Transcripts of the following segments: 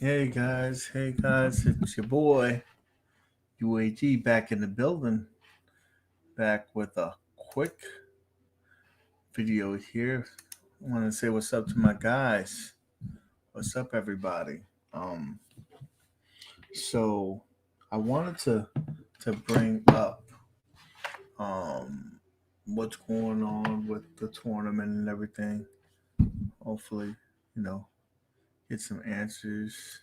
Hey guys, it's your boy UAG back in the building, back with a quick video here. I want to say what's up to my guys. What's up, everybody? Um, so I wanted to bring up um what's going on with the tournament and everything. Hopefully, you know, get some answers.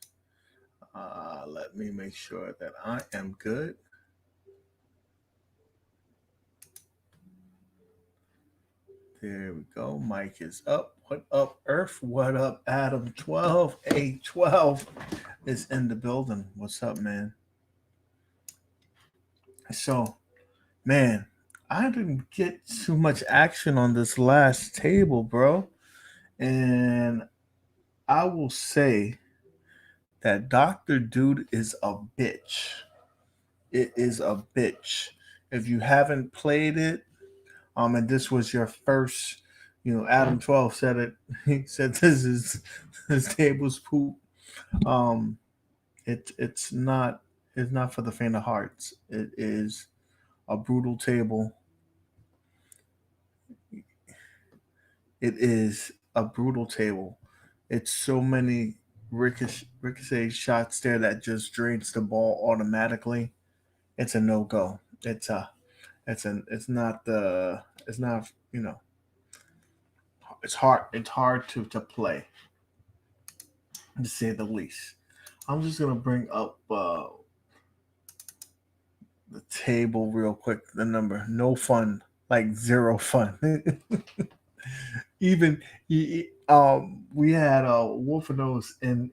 Let me make sure that I am good. There we go. Mike is up. What up, Earth? What up, Adam? 12. A12 is in the building. What's up, man? So, man, I didn't get too much action on this last table, bro. And I will say that Dr. Dude is a bitch. It is a bitch. If you haven't played it, and this was your first, Adam 12 said it. He said this table's poop. Um, it's not for the faint of hearts. It is a brutal table. It is a brutal table. It's so many ricochet shots there that just drains the ball automatically. It's a no go. It's not it's hard to play, to say the least. I'm just gonna bring up the table real quick. The number, no fun, like zero fun. Even we had Wolfenos in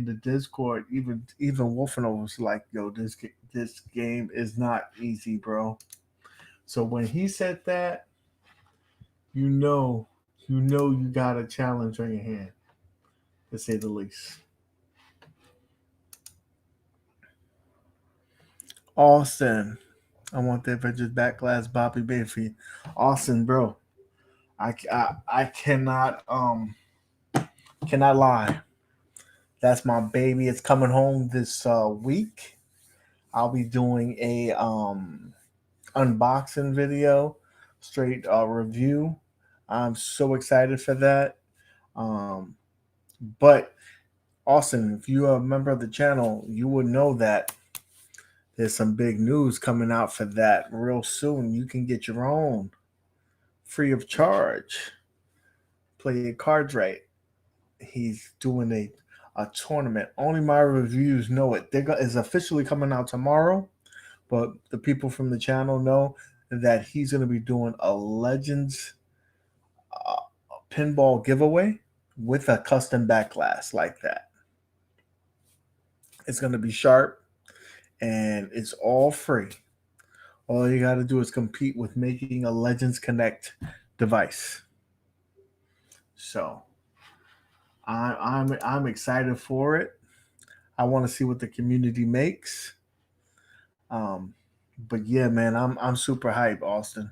the Discord. Even Wolfenos was like, "Yo, this game is not easy, bro." So when he said that, you got a challenge on your hand, to say the least. Austin, I want the Avengers Backglass Bobby Bayfy. Austin, bro, I cannot lie. That's my baby. It's coming home this week. I'll be doing a unboxing video, straight review. I'm so excited for that. Um, but Austin, if you are a member of the channel, you would know that there's some big news coming out for that real soon. You can get your own free of charge. Play your cards right. He's doing a tournament. Only my reviews know it. It's officially coming out tomorrow, but the people from the channel know that he's going to be doing a Legends uh, pinball giveaway with a custom backglass like that. It's going to be sharp and it's all free. All you got to do is compete with making a Legends Connect device. So I'm excited for it. I want to see what the community makes. Um, but yeah, man, I'm super hype, Austin.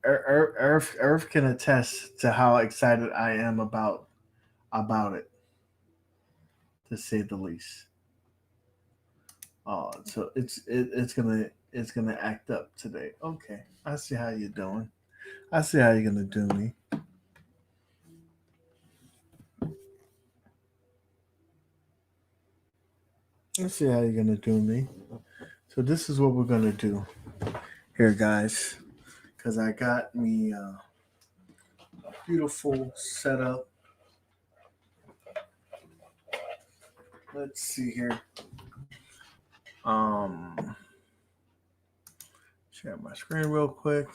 Earth can attest to how excited I am about it, to say the least. So it's gonna act up today. Okay, I see how you're doing. I see how you're gonna do me. I see how you're gonna do me. So this is what we're gonna do here, guys. Cause I got me a beautiful setup. Let's see here. Um, Share my screen real quick.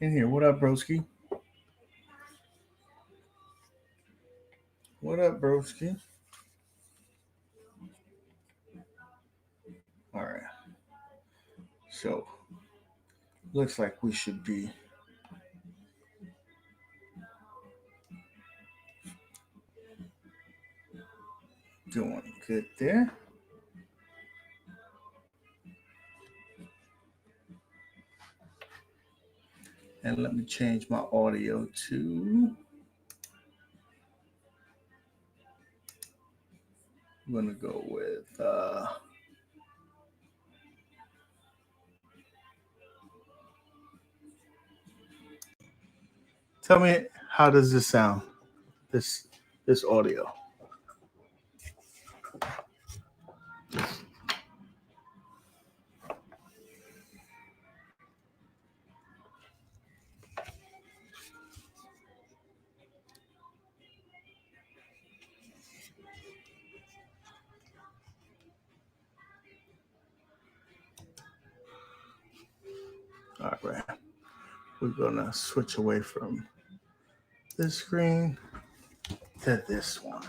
in here. What up, broski? What up, broski? All right. So looks like we should be doing good there. And let me change my audio to. I'm gonna go with. Tell me, how does this sound? This audio. All right. We're gonna switch away from this screen to this one.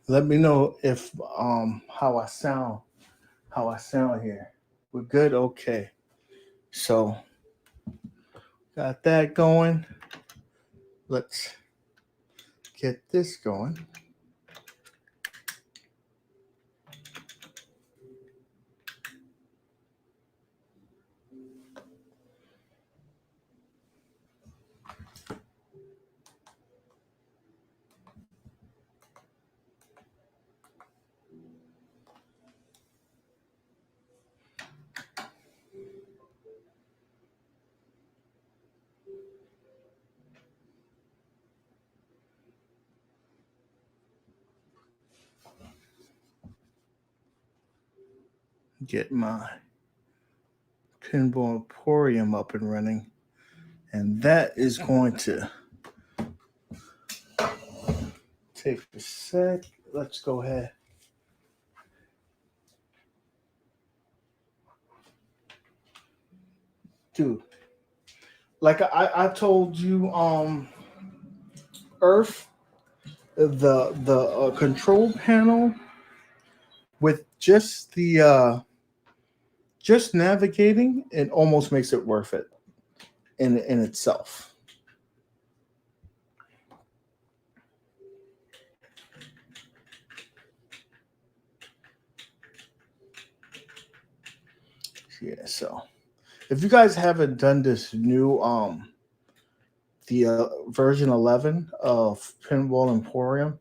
Let me know if how I sound here. We're good? Okay. So got that going. Let's get this going. Get my Pinball Emporium up and running. And that is going to take a sec. Let's go ahead. Dude, like I told you, Earth, the control panel with just the just navigating, it almost makes it worth it in itself. Yeah, so if you guys haven't done this new the version 11 of Pinball Emporium,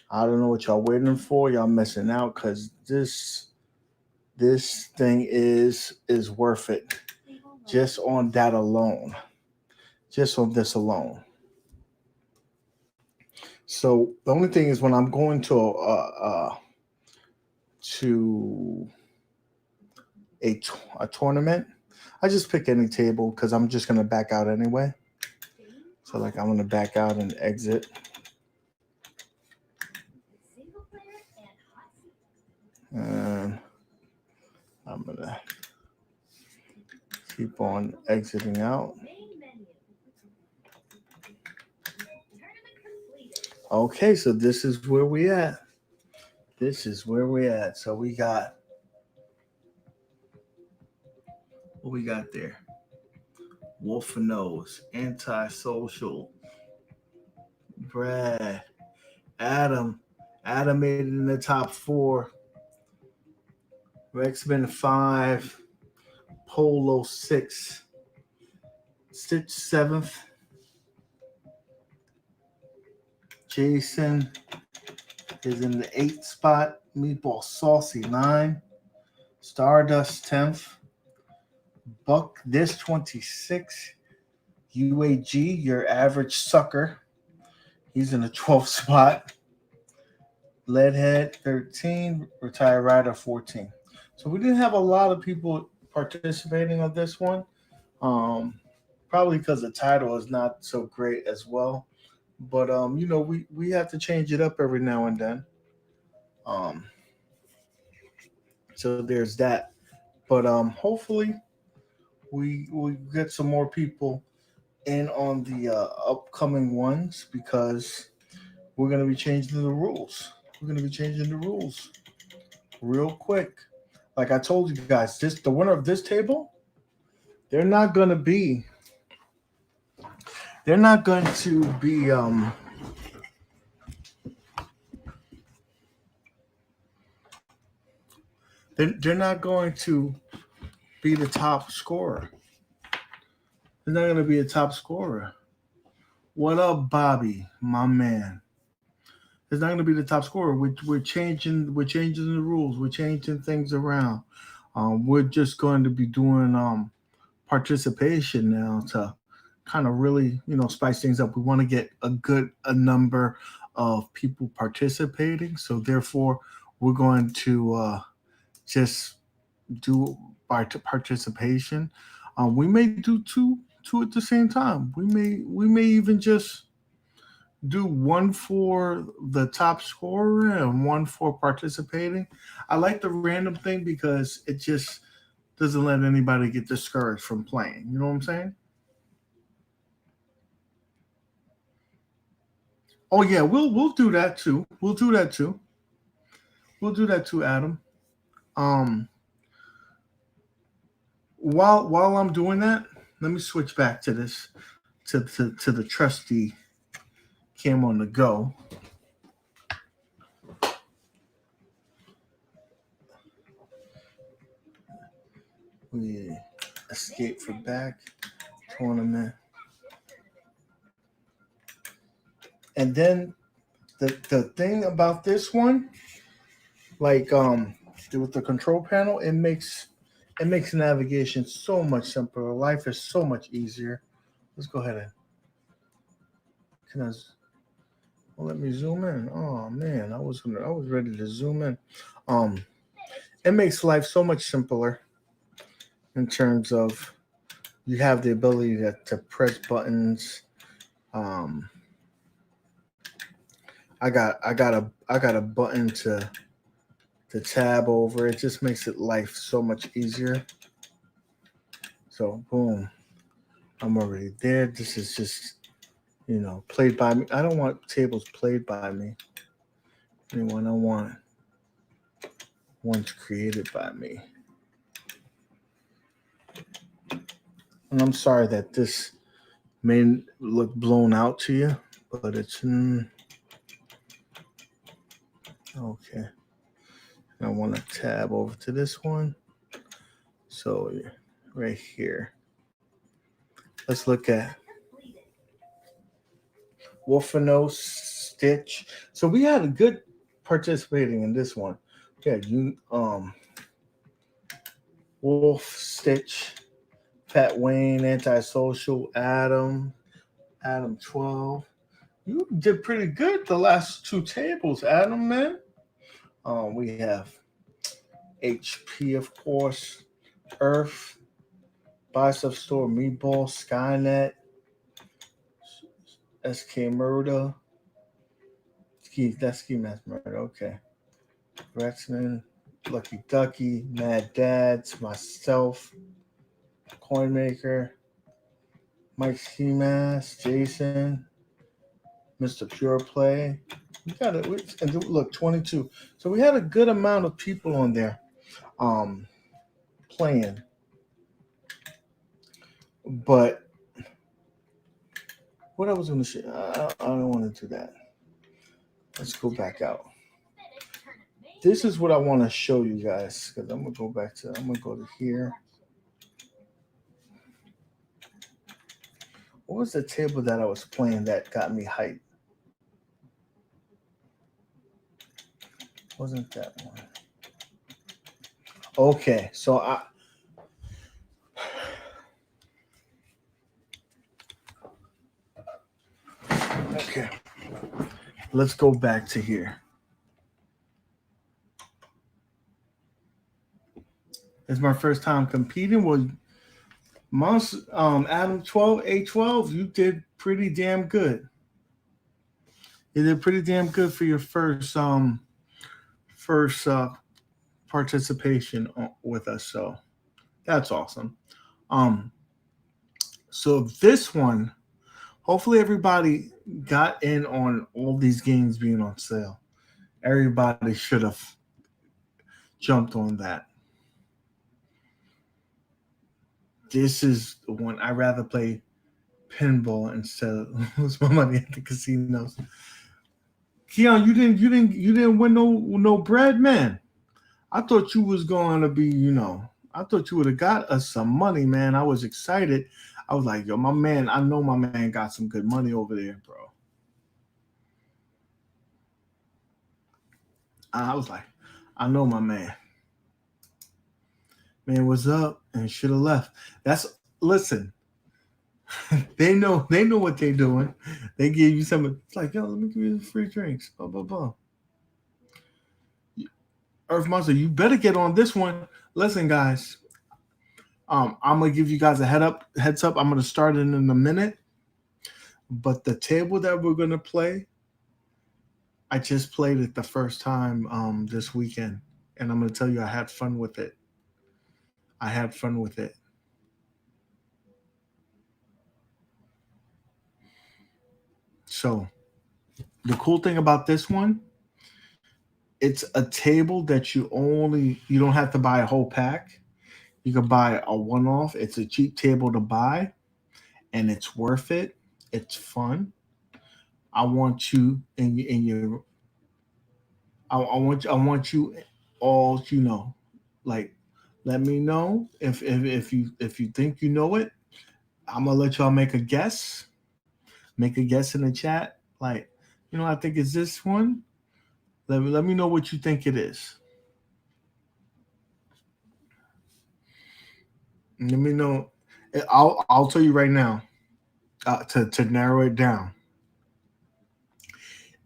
I don't know what y'all waiting for. Y'all missing out, because this thing is worth it just on that alone. Just on this alone. So the only thing is, when I'm going to a tournament, I just pick any table because I'm just gonna back out anyway. So like, I'm gonna back out and exit. And I'm gonna keep on exiting out. Okay, so this is where we at. So we got, what we got there? Wolf and Nose, Antisocial, Brad, Adam made it in the top 4. Rexman 5, Polo 6, Stitch 7th, Jason is in the 8th spot, Meatball Saucy 9, Stardust 10th, Buck this 26, UAG, your average sucker, he's in the 12th spot, Leadhead 13, Retired Rider 14. So we didn't have a lot of people participating on this one. Probably because the title is not so great as well. But you know, we have to change it up every now and then. Um, so there's that. But hopefully we get some more people in on the upcoming ones because we're gonna be changing the rules. We're gonna be changing the rules real quick. Like I told you guys, this the winner of this table, they're not gonna be they're not going to be they're not going to be the top scorer. They're not gonna be a top scorer. What up, Bobby, my man? It's not gonna be the top scorer. We're changing the rules. We're changing things around. We're just going to be doing participation now to kind of really, you know, spice things up. We want to get a number of people participating. So therefore, we're going to just do participation. We may do two at the same time. We may even just do one for the top scorer and one for participating. I like the random thing because it just doesn't let anybody get discouraged from playing. You know what I'm saying? Oh yeah, we'll do that too. We'll do that too. We'll do that too, Adam. Um, while I'm doing that, let me switch back to this to the trusty cam on the go. We escape for back tournament, and then the thing about this one, like with the control panel, it makes navigation so much simpler. Life is so much easier. Let's go ahead and can I well, let me zoom in. Oh man, I was ready to zoom in. Um, it makes life so much simpler in terms of you have the ability to press buttons. Um, I got a button to tab over. It just makes it life so much easier. So boom, I'm already there. This is just, you know, played by me. I don't want tables played by me. Anyone I want ones created by me. And I'm sorry that this may look blown out to you, but it's okay. I want to tab over to this one. So right here, let's look at Wolfino Stitch. So we had a good participating in this one. Yeah, you Wolf Stitch, Fat Wayne, Antisocial, Adam 12. You did pretty good the last two tables, Adam, man. We have HP, of course, Earth, Bicep Store, Meatball, Skynet, SK Murder, that's Ski Mask Murder, okay. Rexman, Lucky Ducky, Mad Dads, myself, Coinmaker, Mike Ski Mask, Jason, Mr. Pure Play. We got it. And look, 22. So we had a good amount of people on there playing. But what I was going to say, I don't want to do that. Let's go back out. This is what I want to show you guys because I'm going to go to here. What was the table that I was playing that got me hyped? Wasn't that one? Okay, so okay. Let's go back to here. It's my first time competing. Was Adam 12, A12, you did pretty damn good. You did pretty damn good for your first participation with us. So that's awesome. Um, so this one, hopefully everybody got in on all these games being on sale. Everybody should have jumped on that. This is the one I rather play pinball instead of lose my money at the casinos. Keon, you didn't win no bread, man. I thought you was going to be, I thought you would have got us some money, man. I was excited. I was like, yo, my man, I know my man got some good money over there, bro. I was like, I know my man. Man, what's up? And should have left. Listen. they know what they're doing. They give you some. It's like, yo, let me give you the free drinks. Blah blah blah. Earth Monster, you better get on this one. Listen, guys. I'm gonna give you guys a heads up. I'm gonna start it in a minute. But the table that we're gonna play, I just played it the first time this weekend, and I'm gonna tell you I had fun with it. I had fun with it. So the cool thing about this one, it's a table that you don't have to buy a whole pack. You can buy a one-off. It's a cheap table to buy, and it's worth it. It's fun. I want you in your. I want you all like, let me know if you think you know it. I'm gonna let y'all make a guess. Make a guess in the chat. Like, I think it's this one. Let me know what you think it is. Let me know. I'll tell you right now. To narrow it down,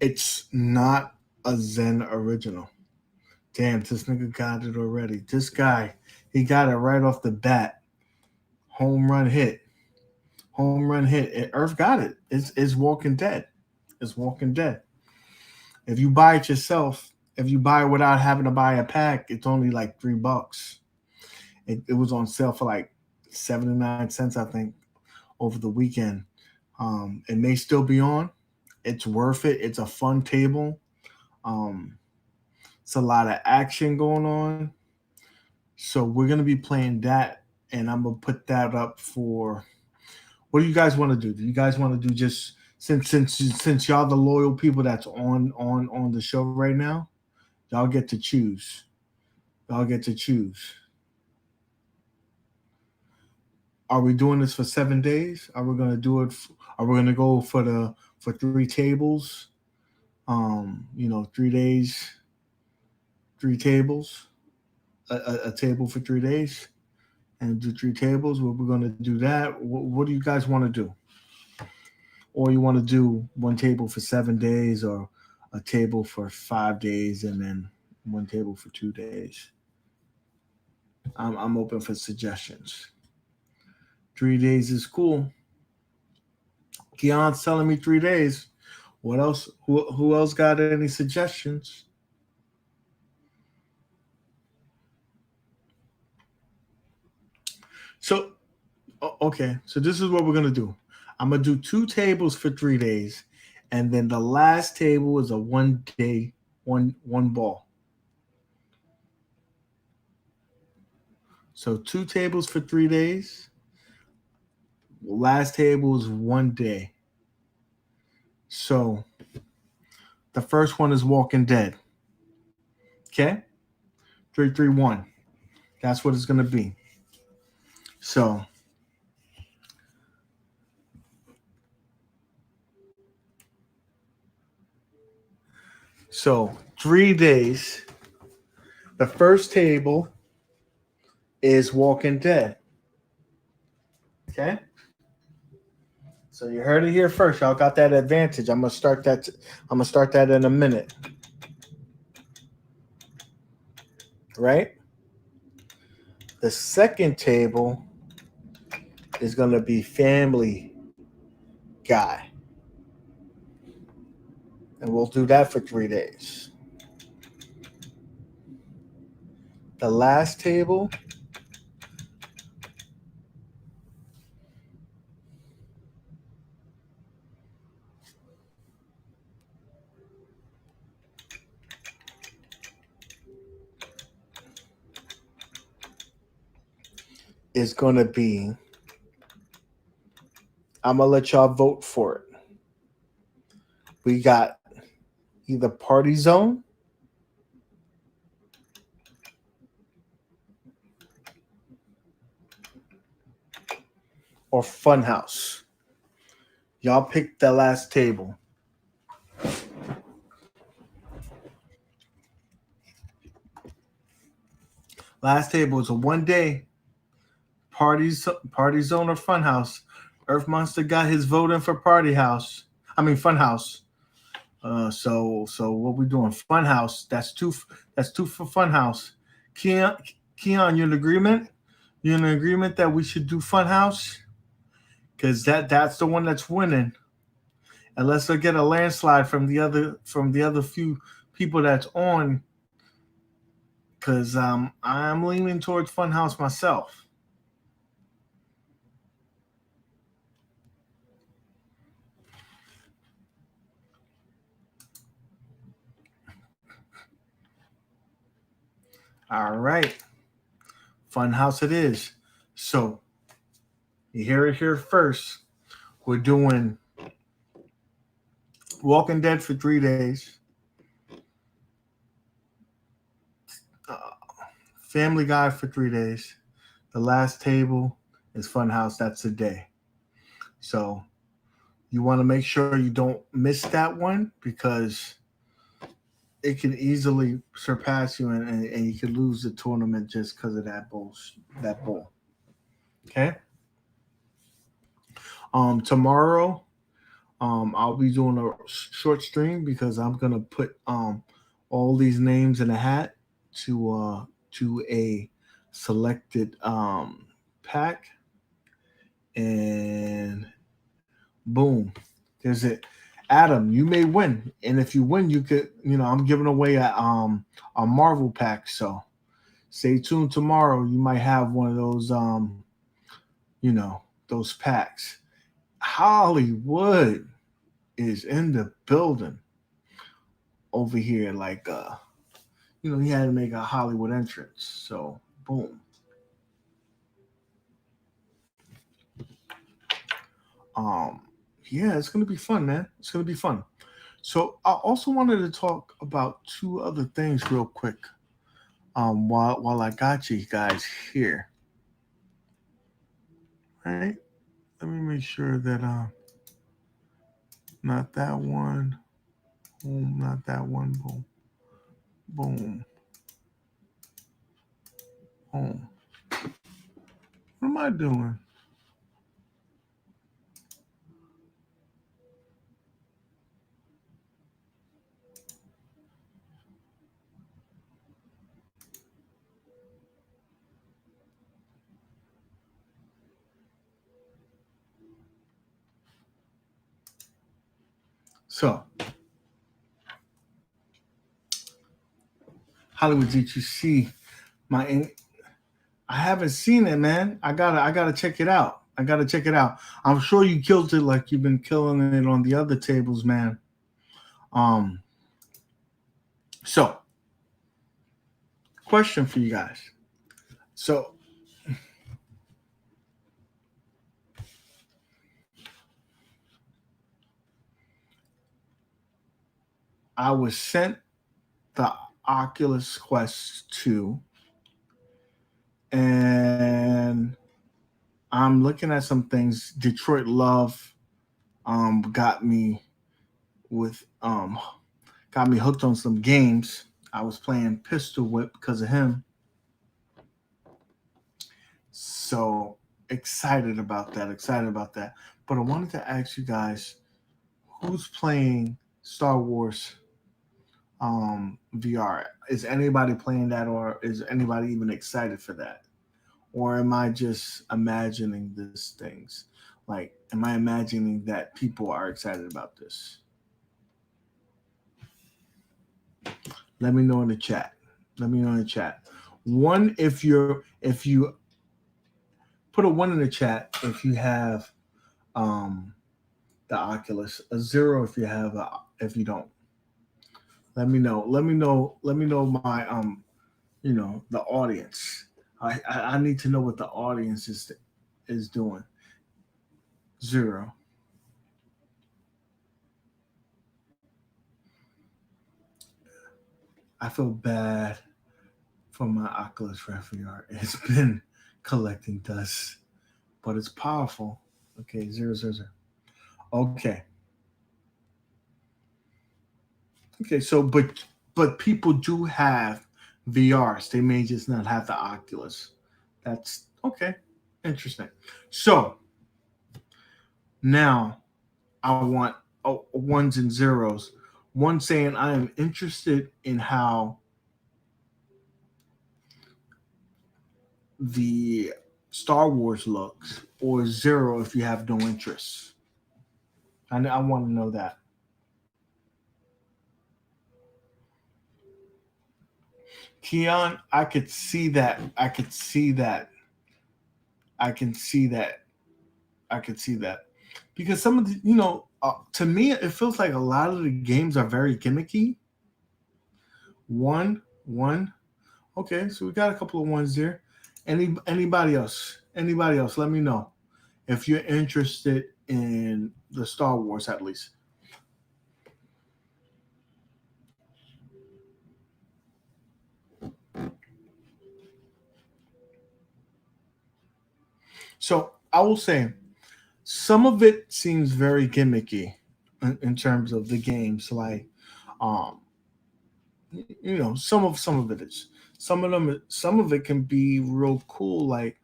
it's not a Zen original. Damn, this nigga got it already. This guy, he got it right off the bat. Home run hit. Home run hit. And Earth got it. It's Walking Dead. It's Walking Dead. If you buy it yourself, if you buy it without having to buy a pack, it's only like $3. It was on sale for like 79 cents, I think, over the weekend. It may still be on. It's worth it. It's a fun table. It's a lot of action going on. So we're gonna be playing that, and I'm gonna put that up for. What do you guys want to do? Do you guys want to do just since y'all the loyal people that's on the show right now? Y'all get to choose. Y'all get to choose. Are we doing this for 7 days? Are we gonna do it? Are we gonna go for 3 tables? 3 days, 3 tables, a table for 3 days, and do 3 tables. We're gonna do that. What do you guys want to do? Or you want to do 1 table for 7 days, or a table for 5 days, and then 1 table for 2 days? I'm open for suggestions. 3 days is cool. Keon's telling me 3 days. What else? Who else got any suggestions? So, okay. So this is what we're gonna do. I'm gonna do 2 tables for 3 days, and then the last table is a 1 day, one ball. So 2 tables for 3 days. Last table is 1 day. So the first one is Walking Dead. Okay? 3-3-1. That's what it's gonna be. So So 3 days. The first table is Walking Dead. Okay. So you heard it here first. Y'all got that advantage. I'm gonna start that in a minute. Right? The second table is gonna be Family Guy. and we'll do that for 3 days. The last table is going to be, I'm going to let y'all vote for it. We got either Party Zone or Funhouse. Y'all pick the last table. Last table is a 1 day party zone or Funhouse. Earth Monster got his vote in for Funhouse. So what we doing? Funhouse. That's two. That's two for Funhouse. Keon, you in agreement? You in agreement that we should do Funhouse? Because that's the one that's winning. Unless I get a landslide from the other few people that's on. Because I'm leaning towards Funhouse myself. All right. Funhouse it is. So you hear it here first. We're doing Walking Dead for 3 days. Family Guy for 3 days. The last table is Funhouse. That's a day. So you want to make sure you don't miss that one because it can easily surpass you and you could lose the tournament just because of that bowl. Okay. Tomorrow, I'll be doing a short stream because I'm gonna put all these names in a hat to a selected pack, and boom, there's it. Adam, you may win, and if you win, you could, I'm giving away a Marvel pack. So stay tuned tomorrow. You might have one of those those packs. Hollywood is in the building over here. Like he had to make a Hollywood entrance. So boom. Yeah, it's gonna be fun, man. It's gonna be fun. So I also wanted to talk about two other things real quick. While I got you guys here. Right? Let me make sure that not that one. Boom, not that one. Boom. Boom. Boom. What am I doing? So, Hollywood, did you see I haven't seen it, man. I gotta check it out. I'm sure you killed it like you've been killing it on the other tables, man. So, question for you guys. So, I was sent the Oculus Quest 2, and I'm looking at some things. Detroit Love got me hooked on some games. I was playing Pistol Whip because of him. So excited about that. But I wanted to ask you guys, who's playing Star Wars VR? Is anybody playing that, or is anybody even excited for that? Or am I just imagining these things? Like, am I imagining that people are excited about this? Let me know in the chat. Let me know in the chat. One if you put a one in the chat if you have um the Oculus, a zero if you have if you don't. Let me know. Let me know. Let me know my the audience. I need to know what the audience is doing. Zero. I feel bad for my Oculus Rift VR. It's been collecting dust, but it's powerful. Okay, zero zero zero. Okay, okay. So, but people do have VRs. They may just not have the Oculus. That's okay. Interesting. So now I want ones and zeros. One saying I am interested in how the Star Wars looks, or zero if you have no interest. I want to know that. Keon, I could see that. I could see that. I can see that. I could see that. Because some of the, to me, it feels like a lot of the games are very gimmicky. One. Okay, so we got a couple of ones there. Anybody else? Anybody else? Let me know if you're interested in the Star Wars at least. So I will say some of it seems very gimmicky in terms of the games. Like, um, some of it is. Some of it can be real cool. Like,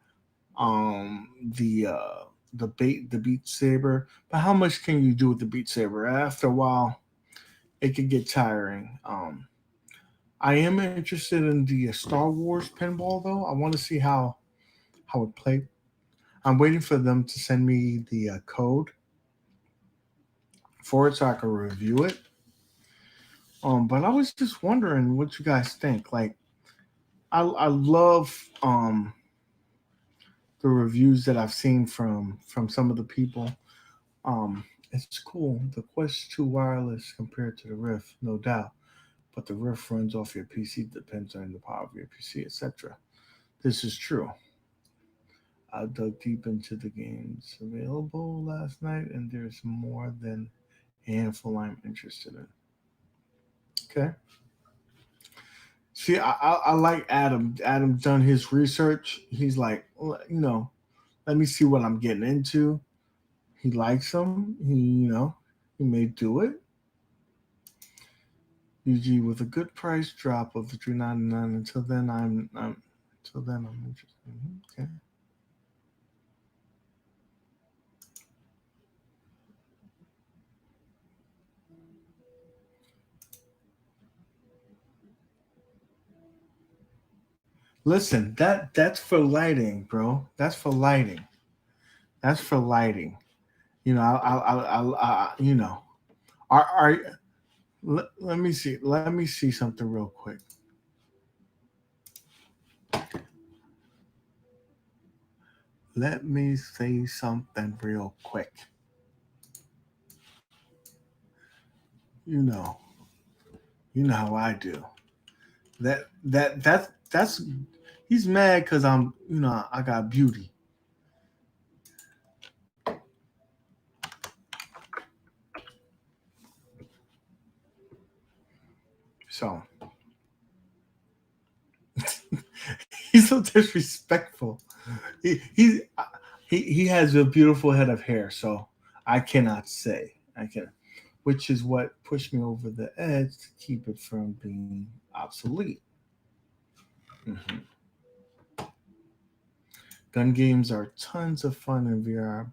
the Beat Saber. But how much can you do with the Beat Saber? After a while, it could get tiring. I am interested in the Star Wars pinball though. I want to see how it played. I'm waiting for them to send me the code for it so I can review it. But I was just wondering what you guys think. Like, I love the reviews that I've seen from some of the people. It's cool. The Quest 2 wireless compared to the Rift, no doubt. But the Rift runs off your PC, depends on the power of your PC, etc. This is true. I dug deep into the games available last night, and there's more than a handful I'm interested in. Okay. See, I like Adam. Adam's done his research. He's like, let me see what I'm getting into. He likes them. He may do it. UG with a good price drop of $3.99. Until then I'm interested. Okay. Listen, that's for lighting, bro. That's for lighting. That's for lighting. Are let me see. Let me see something real quick. Let me say something real quick. You know, you know how I do. That's he's mad because I got beauty. So he's so disrespectful. He he he has a beautiful head of hair, so I cannot say I can, which is what pushed me over the edge to keep it from being obsolete. Mhm. Gun games are tons of fun in VR,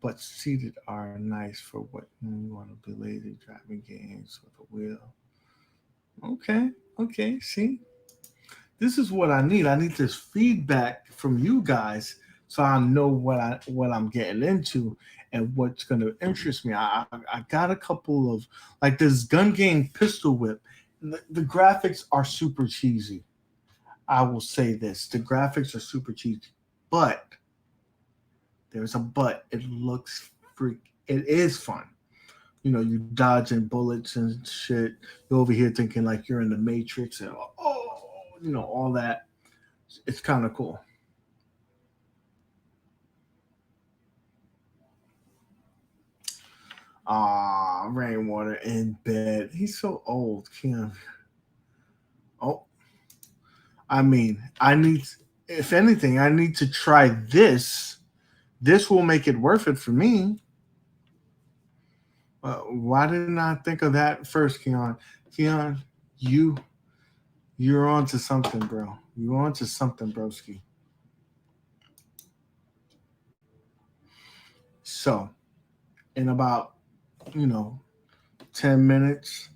but seated are nice for what you want to be lazy driving games with a wheel. Okay, okay. See, this is what I need. I need this feedback from you guys so I know what I'm getting into and what's going to interest me. I got a couple of like this gun game pistol whip. The graphics are super cheesy. I will say this: the graphics are super cheesy, but there's a but. It looks freak. It is fun. You dodging bullets and shit. You're over here thinking like you're in the Matrix and all that. It's kind of cool. Rainwater in bed. He's so old, Kim. Oh, I mean, if anything, I need to try this. This will make it worth it for me. Why didn't I think of that first, Keon? Keon, you you're on to something, bro. You're on to something, broski. So, in about, you know, 10 minutes,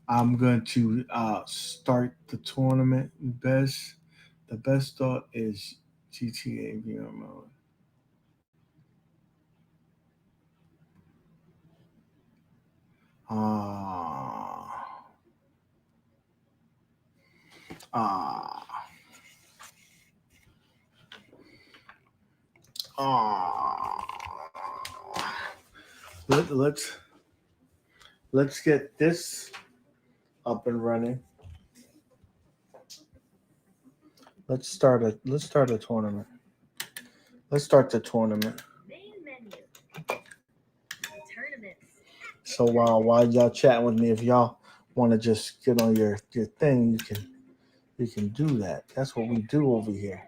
I'm going to start the tournament. The best thought is GTA VR mode. Ah, ah, ah. Let's get this up and running. Let's start a tournament. Let's start the tournament. Main menu. Tournaments. So while y'all chatting with me, if y'all want to just get on your thing, you can do that. That's what we do over here.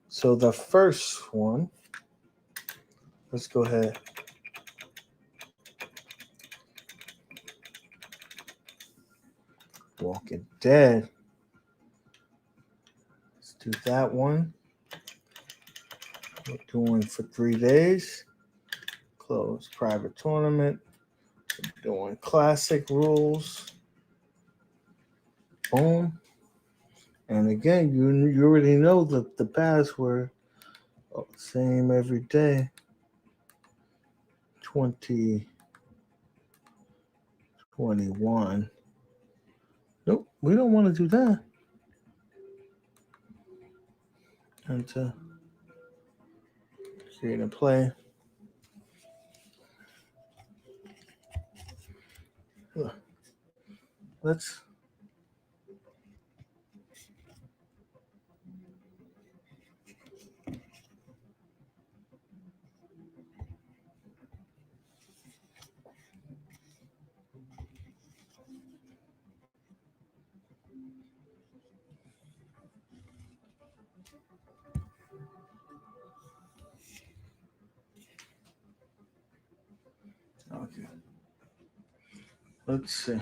So the first one, let's go ahead. Walking Dead. Let's do that one. We're doing for 3 days. Close private tournament. We're doing classic rules. Boom. And again, you already know the password. Same every day. 2021. Nope, we don't want to do that. And to create and play. Let's okay. Let's see.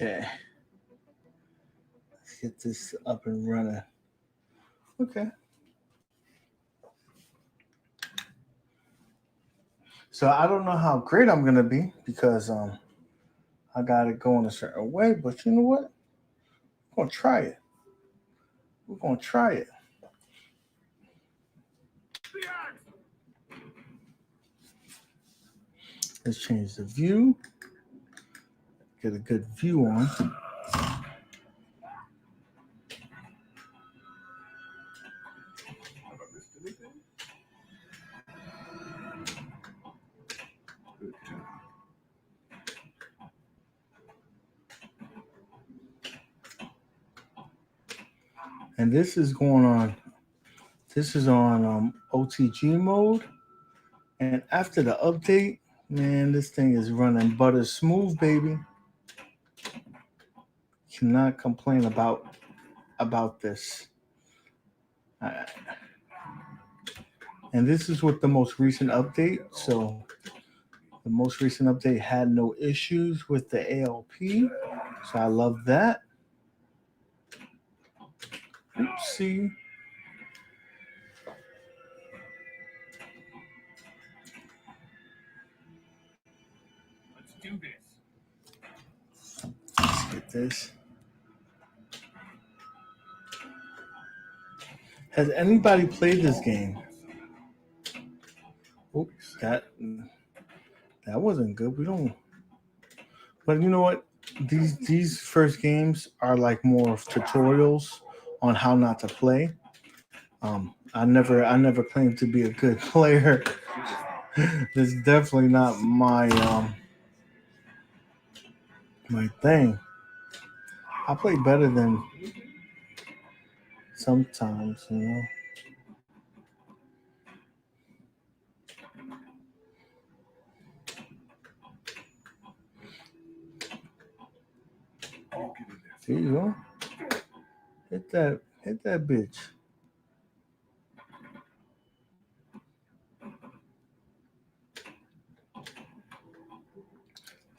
Okay. Let's get this up and running. Okay. So I don't know how great I'm gonna be because I got it going a certain way, but you know what? We're gonna try it. We're gonna try it. Let's change the view. Get a good view on. And this is going on. This is on OTG mode. And after the update, man, this thing is running butter smooth, baby. cannot complain about this. Uh, and this is with the most recent update. So the most recent update had no issues with the ALP. So I love that. Oopsie. Let's do this. Let's get this. Has anybody played this game? Oops, that wasn't good. We don't. But you know what? These first games are like more of tutorials on how not to play. I never claimed to be a good player. This is definitely not my thing. I play better than sometimes, you know. There you go. Hit that bitch.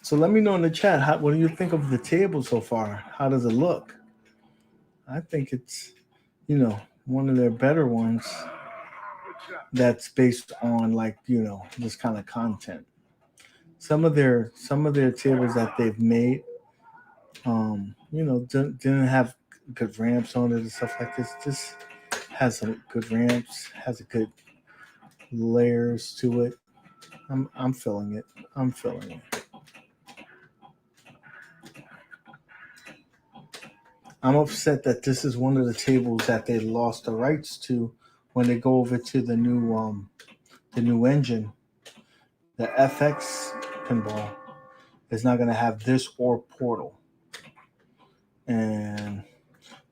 So let me know in the chat, what do you think of the table so far? How does it look? I think it's, one of their better ones that's based on like, this kind of content. Some of their tables that they've made, didn't have good ramps on it and stuff like this. This has some good ramps, has a good layers to it. I'm feeling it. I'm feeling it. I'm upset that this is one of the tables that they lost the rights to when they go over to the new engine. The FX pinball is not going to have this or Portal. And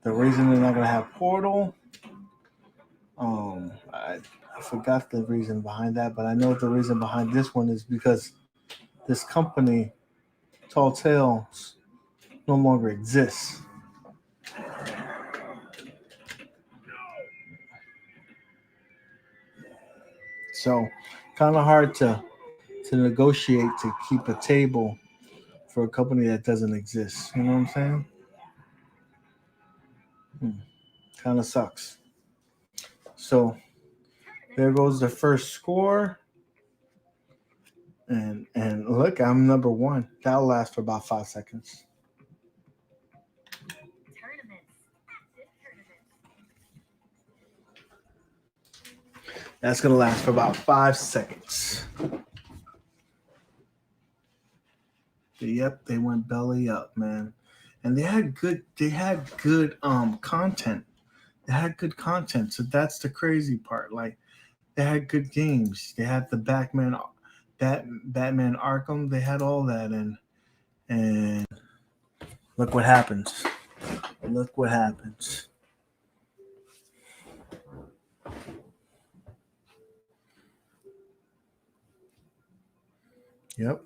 the reason they're not going to have Portal, I forgot the reason behind that, but I know the reason behind this one is because this company, Tall Tales, no longer exists. So kind of hard to negotiate to keep a table for a company that doesn't exist. You know what I'm saying? Kind of sucks. So there goes the first score. And look, I'm number one. That'll last for about 5 seconds. That's gonna last for about 5 seconds. Yep, they went belly up, man. And they had good content. They had good content. So that's the crazy part. Like they had good games. They had the Batman Arkham. They had all that, and look what happens. Look what happens. Yep.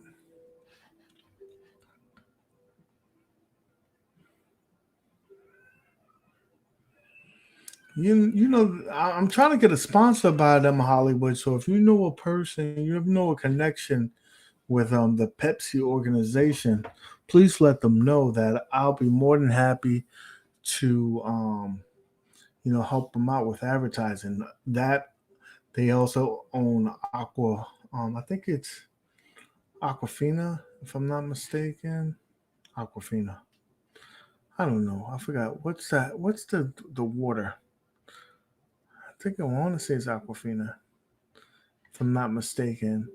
I'm trying to get a sponsor by them Hollywood. So if you know a person, you know a connection with the Pepsi organization, please let them know that I'll be more than happy to help them out with advertising. That they also own Aqua. I think it's Aquafina, if I'm not mistaken. Aquafina. I don't know. I forgot. What's that? What's the water? I think I want to say it's Aquafina, if I'm not mistaken.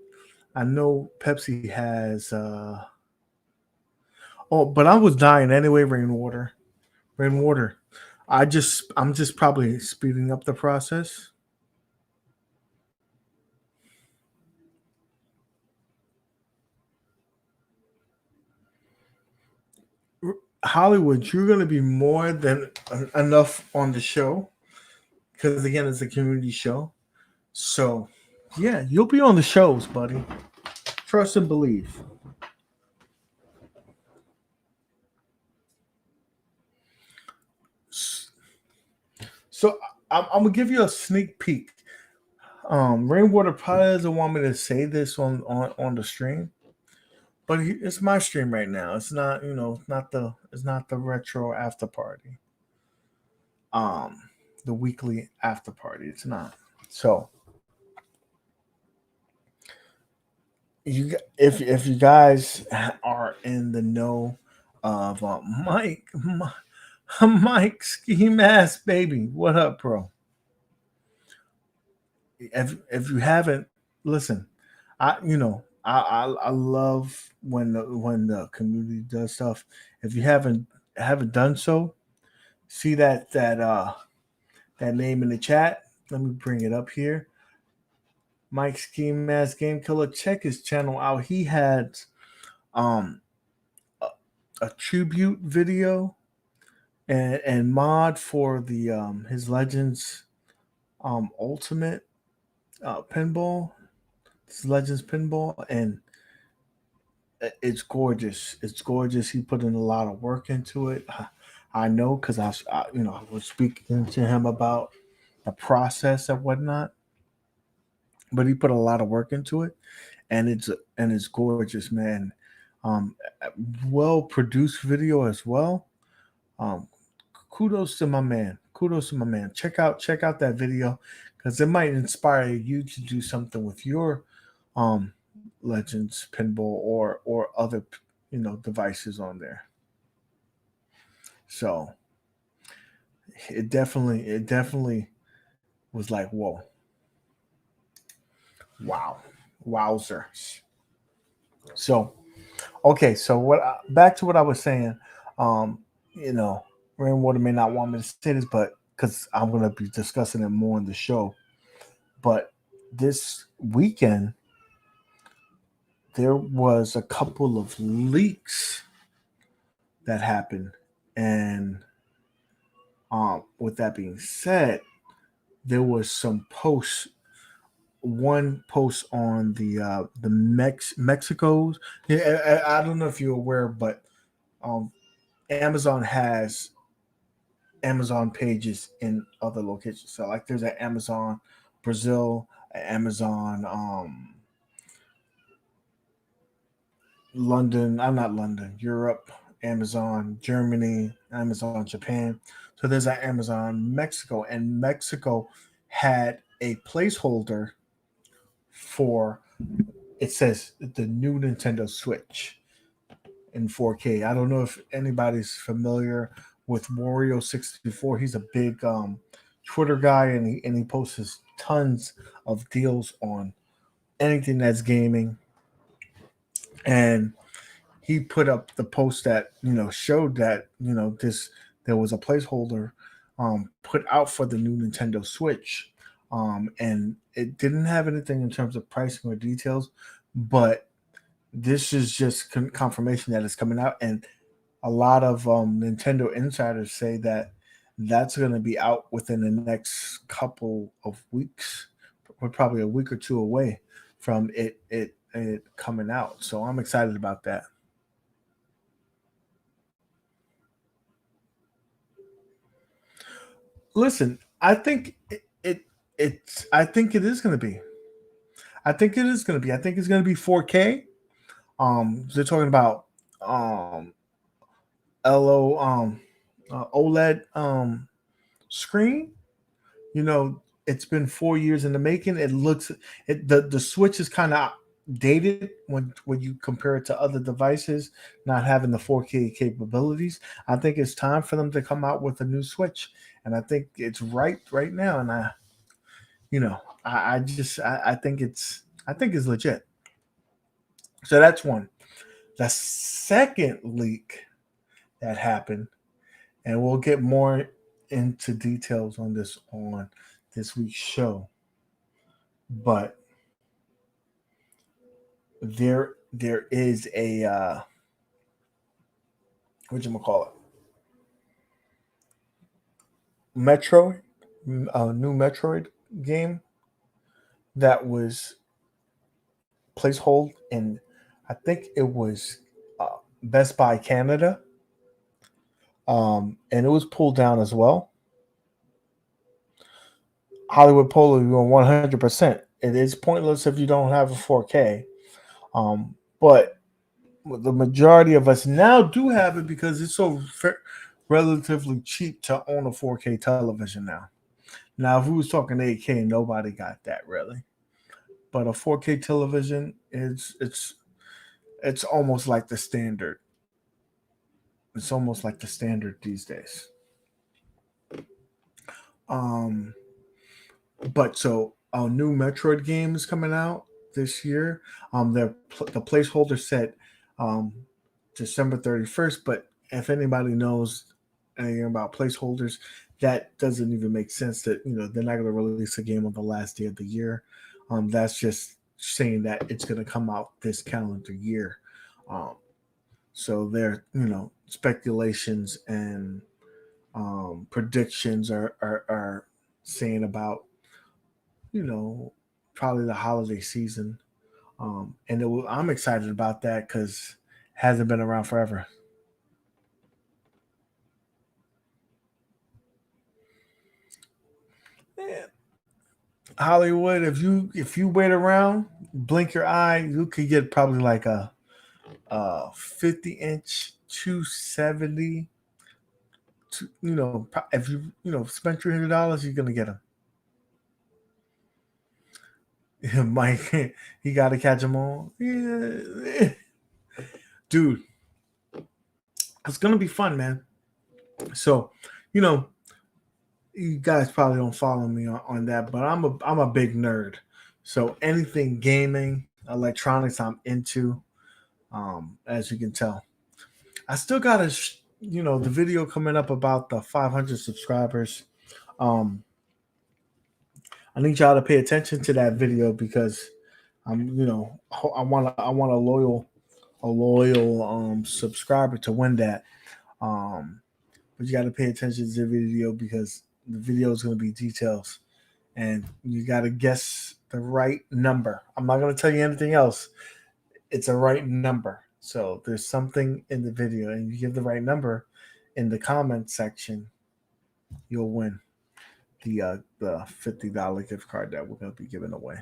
I know Pepsi has. But I was dying anyway. Rainwater. I'm just probably speeding up the process. Hollywood, you're going to be more than enough on the show because again, it's a community show. So, yeah, you'll be on the shows, buddy. Trust and believe. So I'm gonna give you a sneak peek. Rainwater probably doesn't want me to say this on the stream, but it's my stream right now. It's not, it's not the retro after party. Um, the weekly after party. It's not. So if you guys are in the know of Mike Ski Mask baby, what up, bro? If you haven't, listen, I love when the community does stuff. If you haven't done so, see that name in the chat. Let me bring it up here. Mike Ski Mask Game Killer. Check his channel out. He had um a, a tribute video and mod for the his Legends Ultimate pinball. His Legends pinball, and it's gorgeous. It's gorgeous. He put in a lot of work into it. I know because I was speaking to him about the process and whatnot, but he put a lot of work into it, and it's gorgeous, man. Um, well produced video as well. Um, kudos to my man. Kudos to my man. Check out that video because it might inspire you to do something with your um Legends pinball or other devices on there. So it definitely was like, whoa, wow, wowzers. So okay, so back to what I was saying. Um, you know, Rainwater may not want me to say this, but because I'm gonna be discussing it more in the show. But this weekend there was a couple of leaks that happened, and with that being said, there was some posts. One post on the Mexico's. Yeah, I don't know if you're aware, but um, Amazon has Amazon pages in other locations. So like there's an Amazon Brazil, Amazon London. I'm not London, Europe, Amazon Germany, Amazon Japan. So there's an Amazon Mexico, and Mexico had a placeholder for, it says the new Nintendo Switch in 4K. I don't know if anybody's familiar with Wario 64. He's a big Twitter guy, and he posts tons of deals on anything that's gaming. And he put up the post that showed that this there was a placeholder put out for the new Nintendo Switch, and it didn't have anything in terms of pricing or details, but this is just confirmation that it's coming out, and a lot of Nintendo insiders say that that's going to be out within the next couple of weeks. We're probably a week or two away from it coming out, so I'm excited about that. Listen, I think I think it is going to be. I think it is going to be. I think it's going to be 4K. They're talking about LO OLED screen. It's been 4 years in the making. The Switch is kind of dated when you compare it to other devices not having the 4K capabilities. I think it's time for them to come out with a new Switch, and I think it's right now. And I think it's legit. So that's one. The second leak that happened, and we'll get more into details on this week's show, but there is a what you call it, Metroid, a new Metroid game that was placehold in, I think it was Best Buy Canada, and it was pulled down as well. Hollywood Polar, you're 100%. It is pointless if you don't have a 4K. But the majority of us now do have it because it's so relatively cheap to own a 4K television now. Now, if we was talking 8K, nobody got that really. But a 4K television is it's almost like the standard. It's almost like the standard these days. Um, but so a new Metroid game is coming out this year. The placeholder set um, December 31st. But if anybody knows anything about placeholders, that doesn't even make sense. That they're not going to release a game on the last day of the year. That's just saying that it's going to come out this calendar year. Um, so there, speculations and predictions are saying about you know probably the holiday season. I'm excited about that because it hasn't been around forever. Yeah. Hollywood, if you wait around, blink your eye, you could get probably like a 50-inch 270. If you spend $300, you're gonna get them. Mike, he got to catch them all. Yeah, dude, it's gonna be fun, man. So, you know, you guys probably don't follow me on that, but I'm a big nerd. So anything gaming, electronics, I'm into. As you can tell, I still got the video coming up about the 500 subscribers. Um, I need y'all to pay attention to that video because I want a loyal subscriber to win that. Um, but you got to pay attention to the video because the video is going to be details, and you got to guess the right number. I'm not going to tell you anything else. It's a right number. So there's something in the video, and you give the right number in the comment section, you'll win the $50 gift card that we're going to be giving away.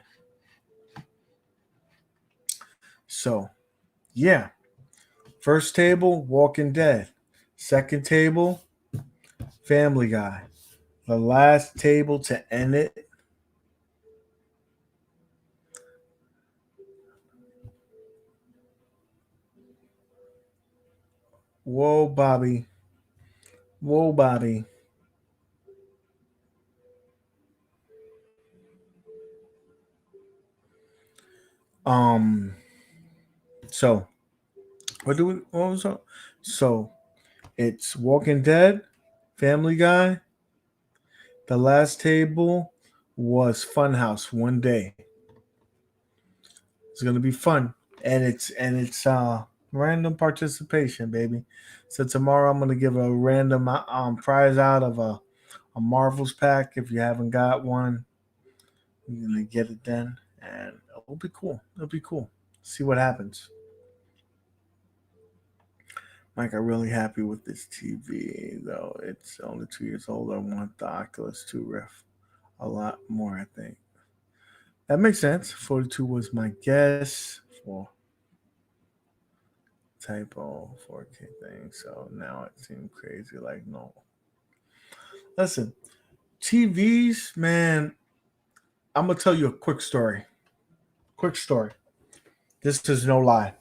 So yeah, first table, Walking Dead. Second table, Family Guy. The last table to end it, whoa, Bobby. Whoa, Bobby. Um. So What was up? So it's Walking Dead, Family Guy. The last table was Funhouse. One day. It's gonna be fun, and it's random participation, baby. So tomorrow I'm gonna give a random prize out of a Marvels pack. If you haven't got one, you're gonna get it then, and it'll be cool. It'll be cool. See what happens. Mike, I'm really happy with this TV, though. It's only 2 years old. I want the Oculus 2 Rift a lot more, I think. That makes sense. 42 was my guess for typo 4K thing. So now it seemed crazy. Like, no. Listen, TVs, man, I'm going to tell you a quick story. Quick story. This is no lie.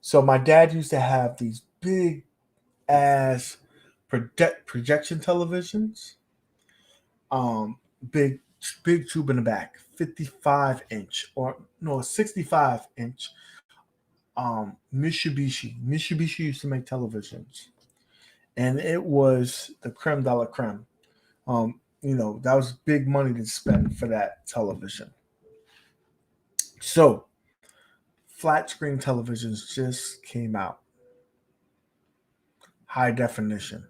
So my dad used to have these big ass projection televisions. Big tube in the back, 55-inch or no 65-inch. Mitsubishi used to make televisions, and it was the creme de la creme. That was big money to spend for that television. So flat screen televisions just came out, high definition.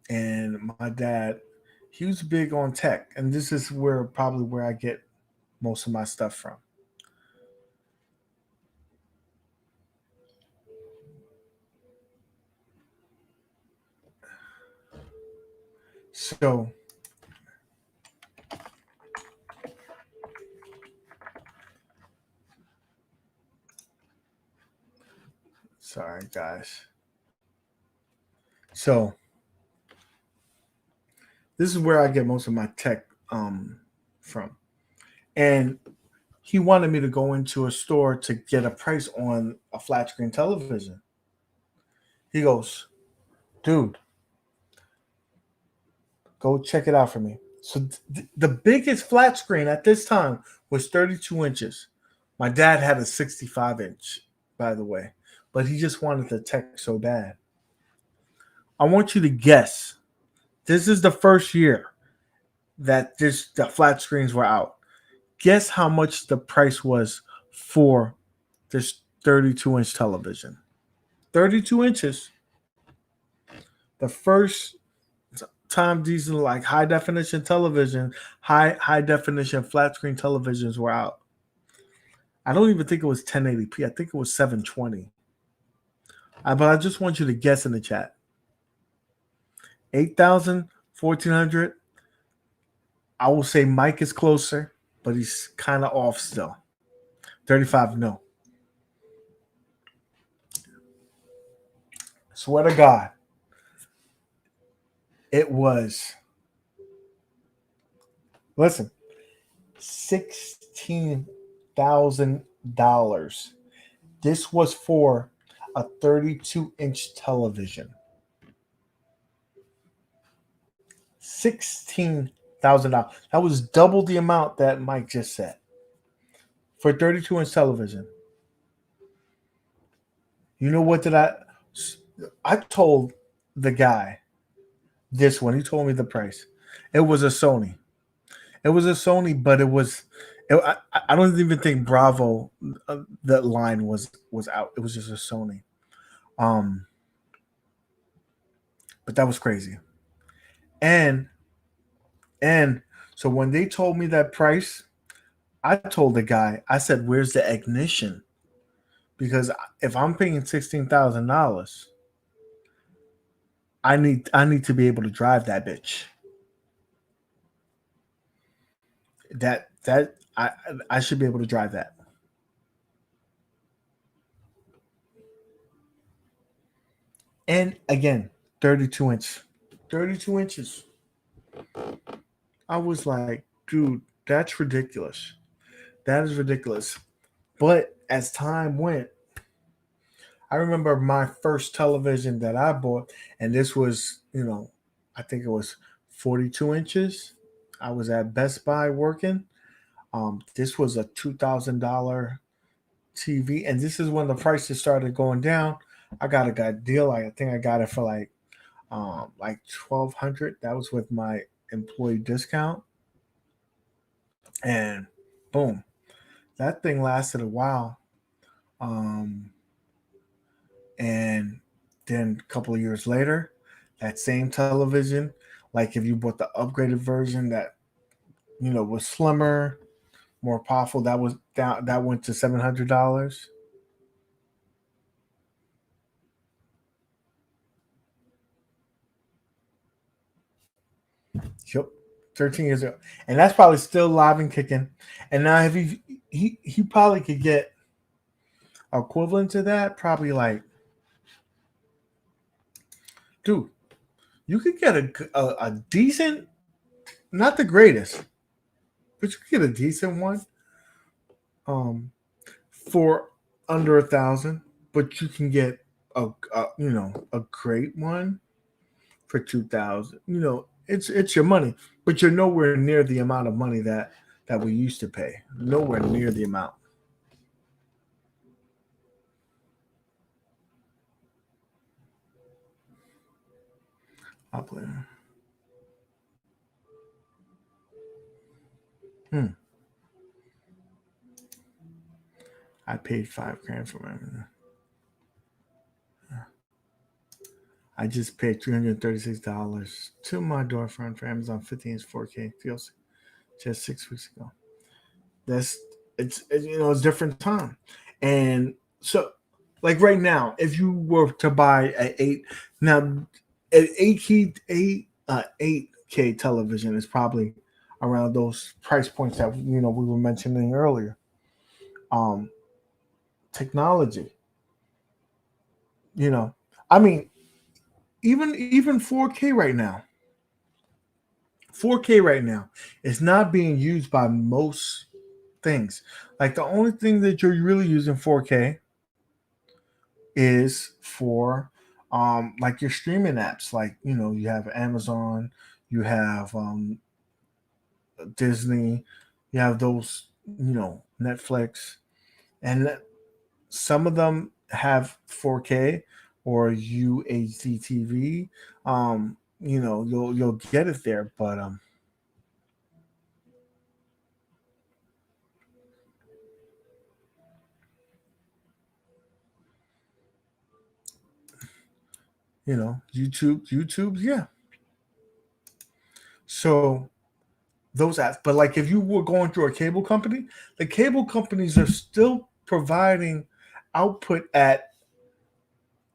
And my dad, he was big on tech, and this is where I get most of my stuff from. So sorry, guys. So this is where I get most of my tech from. And he wanted me to go into a store to get a price on a flat screen television. He goes, dude, go check it out for me. So the biggest flat screen at this time was 32 inches. My dad had a 65-inch, by the way, but he just wanted the tech so bad. I want you to guess. This is the first year that the flat screens were out. Guess how much the price was for this 32-inch television. 32 inches. The first time these like high definition television, high definition flat screen televisions were out. I don't even think it was 1080p. I think it was 720. But I just want you to guess in the chat. 8,000, 1,400. I will say Mike is closer, but he's kind of off still. 35, no. Swear to God. It was, listen, $16,000. This was for a 32-inch television. $16,000. That was double the amount that Mike just said for a 32-inch television. You know what did I told the guy this one. He told me the price. It was a Sony. It was a Sony, but it was. I don't even think Bravo, that line was out. It was just a Sony. But that was crazy. And so when they told me that price, I told the guy, I said, "Where's the ignition?" Because if I'm paying $16,000, I need to be able to drive that bitch. I should be able to drive that. And again, 32 inches. I was like, dude, that's ridiculous. That is ridiculous. But as time went, I remember my first television that I bought, and this was, I think it was 42 inches. I was at Best Buy working. This was a $2,000 TV, and this is when the prices started going down. I got a good deal. I think I got it for like $1,200. That was with my employee discount, and boom, that thing lasted a while. And then a couple of years later, that same television, like if you bought the upgraded version that was slimmer, more powerful, that was down. That went to $700. Yep, 13 years ago, and that's probably still live and kicking. And now, if he probably could get equivalent to that, probably like, dude, you could get a decent, not the greatest, but you could get a decent one, for under 1,000. But you can get a great one for 2,000. It's your money, but you're nowhere near the amount of money that we used to pay. Nowhere near the amount. I'll play. I paid $5,000 for my. I just paid $336 to my girlfriend for Amazon 15-inch 4K DLC just 6 weeks ago. It's different time, and so like right now, if you were to buy an 8 now, an 8K 8K television is probably around those price points that we were mentioning earlier. Um, Technology, you know, I mean, even 4K right now, 4K right now is not being used by most things. Like the only thing that you're really using 4K is for like your streaming apps. Like you have Amazon, you have Disney, you have those Netflix, and some of them have 4K or UHD TV. You'll get it there, but YouTube, yeah. So those apps, but like if you were going through a cable company, the cable companies are still providing output at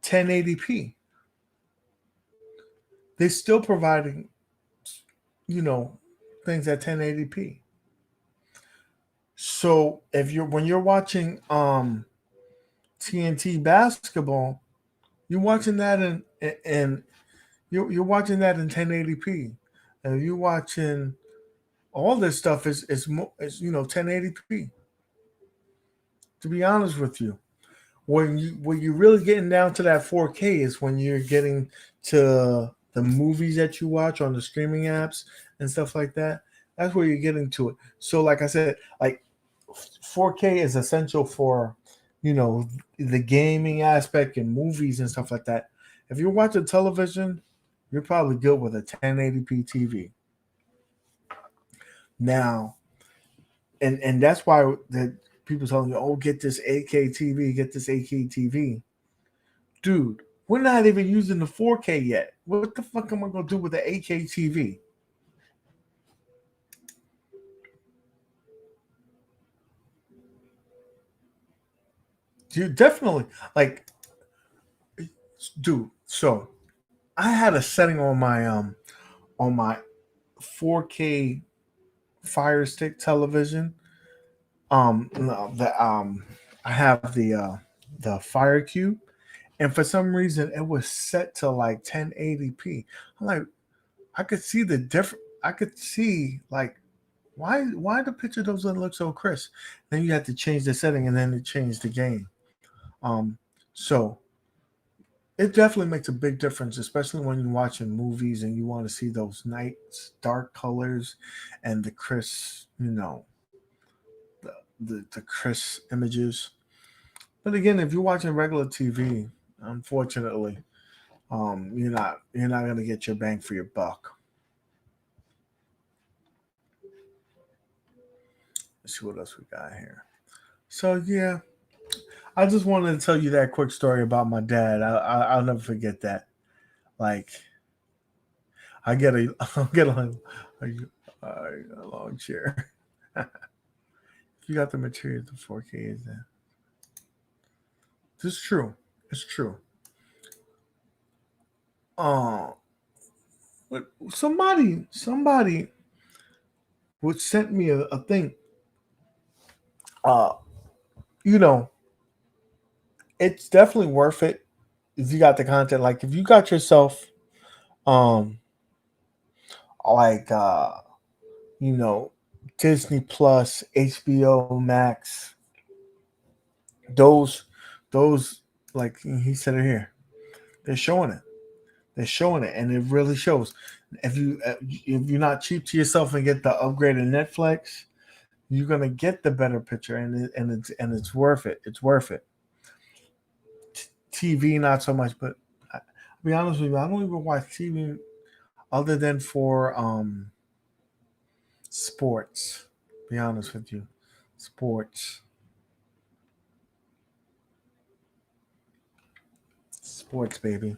1080p. They're still providing, you know, things at 1080p. So if you're when you're watching TNT basketball, you're watching that in you're watching that in 1080p. And you're watching all this stuff is 1080p. To be honest with you, when you're really getting down to that 4K is when you're getting to the movies that you watch on the streaming apps and stuff like that. That's where you're getting to it. So, like I said, like 4K is essential for you know the gaming aspect and movies and stuff like that. If you're watching television, you're probably good with a 1080p TV. Now, and that's why that people telling you, oh, get this 8K TV, get this 8K TV. Dude, we're not even using the 4K yet. What the fuck am I gonna do with the 8K TV? You definitely like, dude. So I had a setting on my 4K Fire Stick television. No, I have the Fire Cube, and for some reason it was set to like 1080p. I'm like, I could see the different. I could see like why the picture doesn't look so crisp. Then you had to change the setting, and then it changed the game. Um, so it definitely makes a big difference, especially when you're watching movies and you want to see those nice dark colors and the crisp, the crisp images. But again, if you're watching regular TV, unfortunately, you're not gonna get your bang for your buck. Let's see what else we got here. So yeah, I just wanted to tell you that quick story about my dad. I'll never forget that. Like I get a I'll get a long chair. If you got the material, the 4K is that. This is true. It's true. Uh, but somebody would sent me a thing. Uh, you know, it's definitely worth it if you got the content. Like if you got yourself um like you know Disney Plus, HBO Max, those those like he said it here. They're showing it. They're showing it, and it really shows. If you're not cheap to yourself and get the upgraded Netflix, you're gonna get the better picture, and it's worth it. It's worth it. TV not so much, but I'll be honest with you, I don't even watch TV other than for sports. Be honest with you, sports, sports, baby.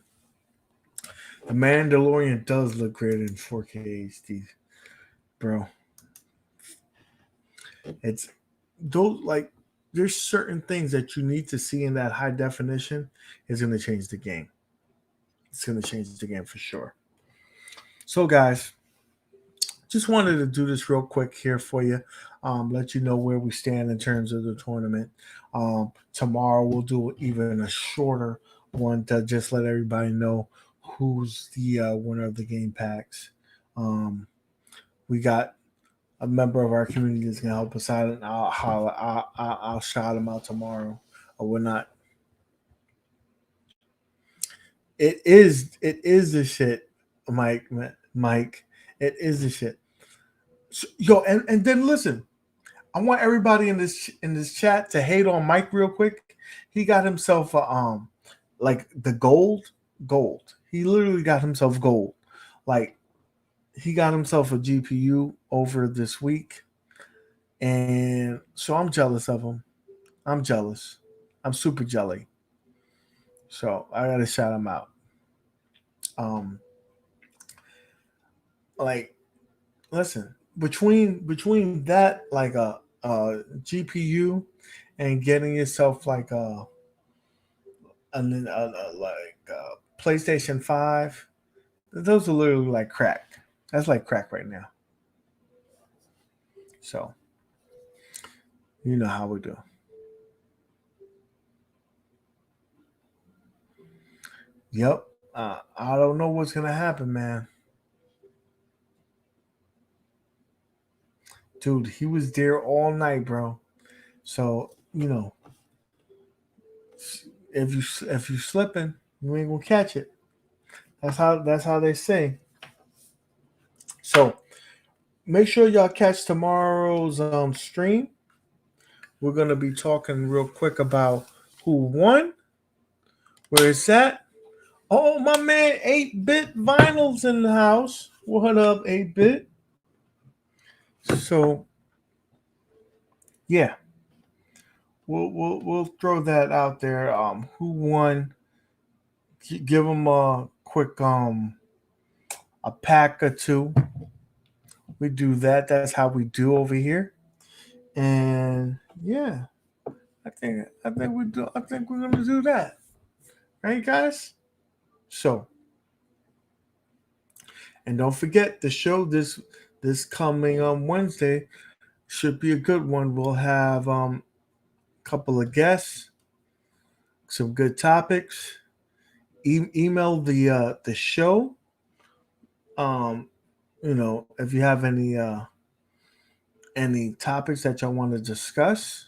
The Mandalorian does look great in 4K HD, bro. It's those like there's certain things that you need to see in that high definition is going to change the game. It's going to change the game for sure. So, guys, just wanted to do this real quick here for you. Let you know where we stand in terms of the tournament. Tomorrow we'll do even a shorter one to just let everybody know who's the winner of the game packs. We got a member of our community that's gonna help us out, and I'll shout him out tomorrow. Or we're not. It is the shit, Mike. Mike, it is the shit. So, yo, and then listen. I want everybody in this chat to hate on Mike real quick. He got himself like the gold. He literally got himself gold. Like he got himself a GPU over this week, and so I'm jealous of him. I'm jealous. I'm super jelly. So I gotta shout him out. Um, like listen, between that like a GPU and getting yourself like a like PlayStation 5, those are literally like crack. That's like crack right now. So you know how we do. Yep. I don't know what's gonna happen, man. Dude, he was there all night, bro. So if you slipping, you ain't gonna catch it. That's how they say. So make sure y'all catch tomorrow's stream. We're gonna be talking real quick about who won, where it's at. Oh, my man, 8-bit Vinyl's in the house. What up, 8-bit? So yeah, we'll throw that out there. Who won? Give them a quick a pack or two. We do that. That's how we do over here. And yeah, I think we do. I think we're gonna do that, right, guys? So, and don't forget the show this coming Wednesday should be a good one. We'll have a couple of guests, some good topics. Email the show. Um, if you have any topics that y'all want to discuss,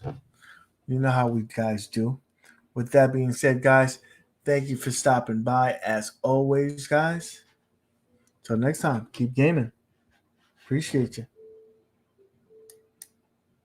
you know how we guys do. With that being said, guys, thank you for stopping by as always, guys. Till next time, keep gaming. Appreciate you.